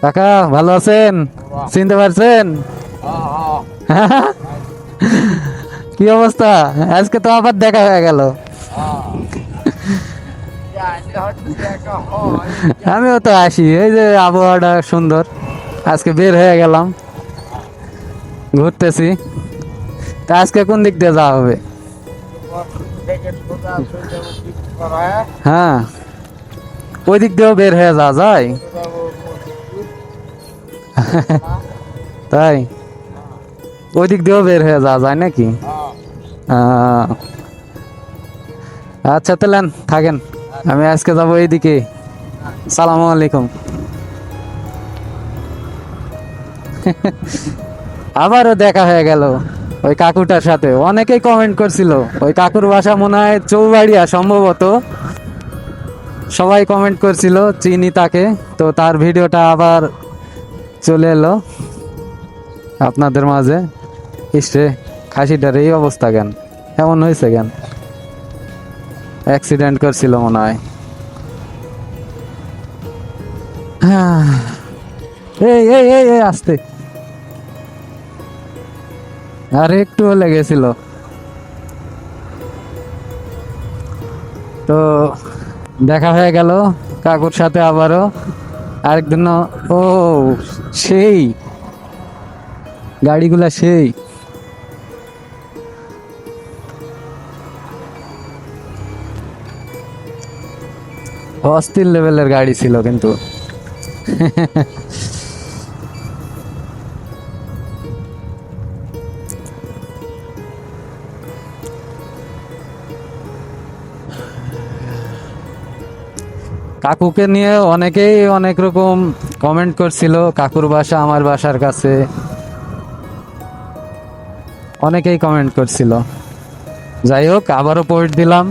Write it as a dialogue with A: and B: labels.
A: কাকা ভালো আছেন? চিনতে পারছেন? কি অবস্থা? আজকে তো আবার দেখা হয়ে গেল। আমিও তো আসি, এই যে আবহাওয়াটা সুন্দর, আজকে বের হয়ে গেলাম, ঘুরতেছি। তা আজকে কোন দিক দিয়ে যাওয়া হবে? হ্যাঁ, ওই দিক দিয়েও বের হয়ে যাওয়া যায়। তাই ওই দিক দিয়েও বের হয়ে যাওয়া যায় নাকি? আহ, আচ্ছা তাহলে থাকেন, আমি আজকে যাবো এইদিকে। সালামু আলাইকুম। আবারও দেখা হয়ে গেল ওই কাকুটার সাথে। অনেকেই কমেন্ট করছিল, ওই কাকুর বাসা মনে হয় চৌবাড়িয়া সম্ভবত। সবাই কমেন্ট করছিল, চিনি তাকে। তো তার ভিডিওটা আবার চলে এলো আপনাদের মাঝে। ইসরে, খাসিটার এই অবস্থা কেন? এমন হয়েছে কেন? অ্যাক্সিডেন্ট করছিল মনে হয়। এই এই এই এই আসতে, আর একটু লেগেছিল। তো দেখা হয়ে গেল কাকুর সাথে আবারও আরেকদিন। ও সেই গাড়িগুলা সেই অস্থির লেভেলের গাড়ি ছিল কিন্তু। কাকুকে নিয়ে অনেকেই অনেক রকম কমেন্ট করছিল। কাকুর বাসা আমার বাসার কাছে, অনেকেই কমেন্ট করছিল। যাই হোক, আবারও পোস্ট দিলাম।